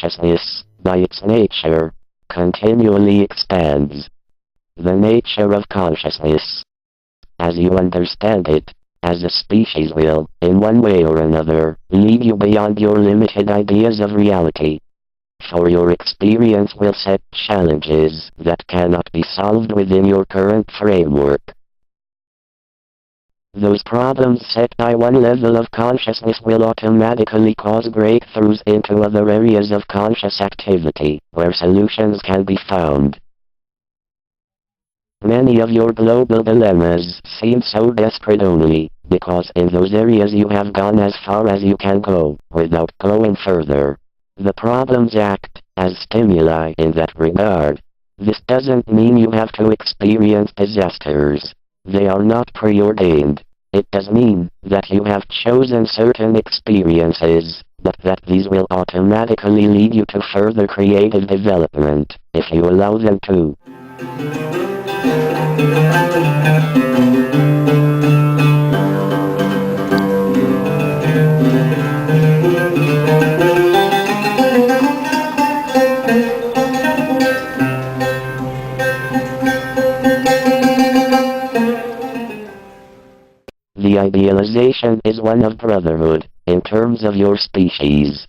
consciousness, by its nature, continually expands. The nature of consciousness, as you understand it, as a species will, in one way or another, lead you beyond your limited ideas of reality. For your experience will set challenges that cannot be solved within your current framework. Those problems set by one level of consciousness will automatically cause breakthroughs into other areas of conscious activity, where solutions can be found. Many of your global dilemmas seem so desperate only because in those areas you have gone as far as you can go, without going further. The problems act as stimuli in that regard. This doesn't mean you have to experience disasters. They are not preordained. It does mean that you have chosen certain experiences, but that these will automatically lead you to further creative development, if you allow them to. The idealization is one of brotherhood, in terms of your species.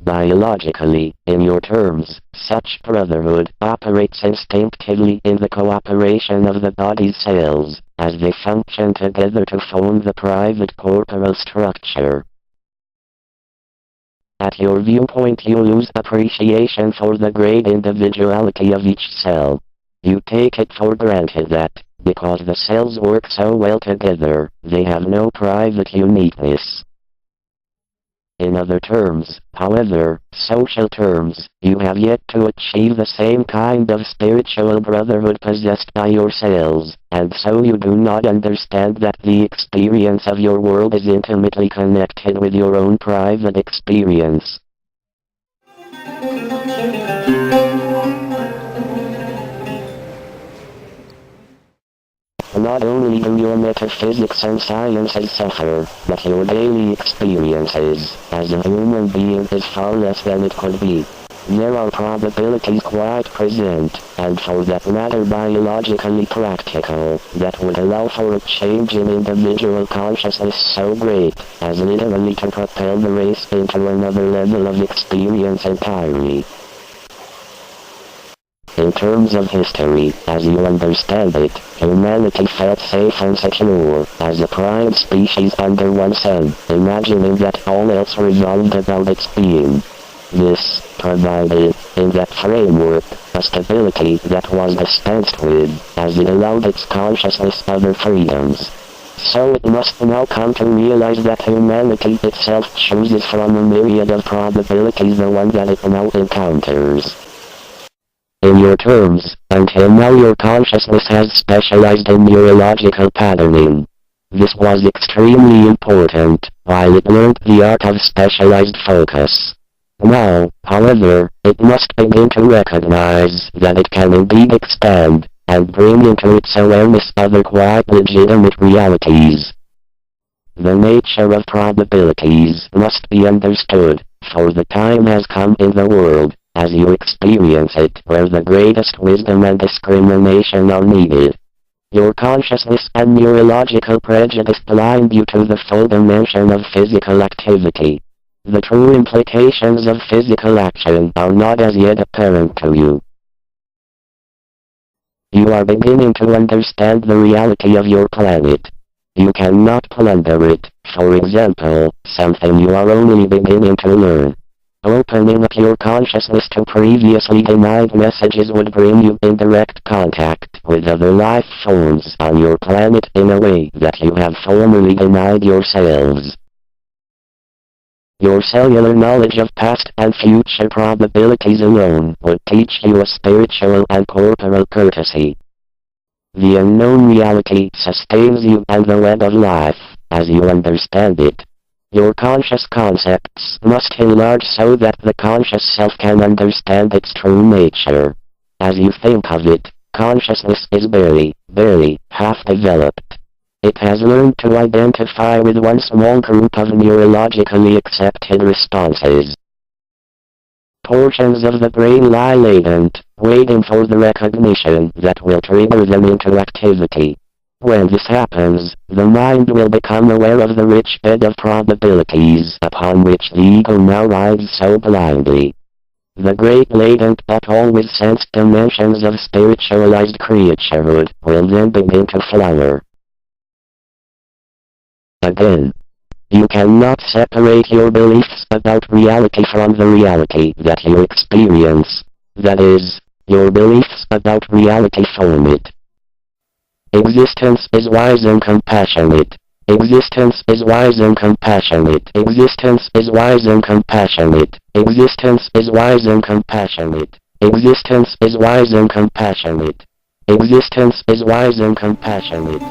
Biologically, in your terms, such brotherhood operates instinctively in the cooperation of the body's cells, as they function together to form the private corporal structure. At your viewpoint you lose appreciation for the great individuality of each cell. You take it for granted that, because the cells work so well together, they have no private uniqueness. In other terms, however, social terms, you have yet to achieve the same kind of spiritual brotherhood possessed by your cells, and so you do not understand that the experience of your world is intimately connected with your own private experience. Not only do your metaphysics and sciences suffer, but your daily experiences, as a human being, is far less than it could be. There are probabilities quite present, and for that matter biologically practical, that would allow for a change in individual consciousness so great, as literally to propel the race into another level of experience entirely. In terms of history, as you understand it, humanity felt safe and secure, as a prime species under one sun, imagining that all else revolved about its being. This provided, in that framework, a stability that was dispensed with, as it allowed its consciousness other freedoms. So it must now come to realize that humanity itself chooses from a myriad of probabilities the one that it now encounters. In your terms, until now your consciousness has specialized in neurological patterning. This was extremely important, while it learned the art of specialized focus. Now, however, it must begin to recognize that it can indeed expand, and bring into its awareness other quite legitimate realities. The nature of probabilities must be understood, for the time has come in the world, as you experience it, where the greatest wisdom and discrimination are needed. Your consciousness and neurological prejudice blind you to the full dimension of physical activity. The true implications of physical action are not as yet apparent to you. You are beginning to understand the reality of your planet. You cannot plunder it, for example, something you are only beginning to learn. Opening up your consciousness to previously denied messages would bring you in direct contact with other life forms on your planet in a way that you have formerly denied yourselves. Your cellular knowledge of past and future probabilities alone would teach you a spiritual and corporal courtesy. The unknown reality sustains you and the web of life, as you understand it. Your conscious concepts must enlarge so that the conscious self can understand its true nature. As you think of it, consciousness is barely half developed. It has learned to identify with one small group of neurologically accepted responses. portions of the brain lie latent, waiting for the recognition that will trigger them into activity. When this happens, the mind will become aware of the rich bed of probabilities upon which the ego now rides so blindly. The great latent but always sensed dimensions of spiritualized creaturehood will then begin to flower. Again, you cannot separate your beliefs about reality from the reality that you experience. That is, your beliefs about reality form it. Existence is wise and compassionate. Existence is wise and compassionate. Existence is wise and compassionate. Existence is wise and compassionate. Existence is wise and compassionate. Existence is wise and compassionate.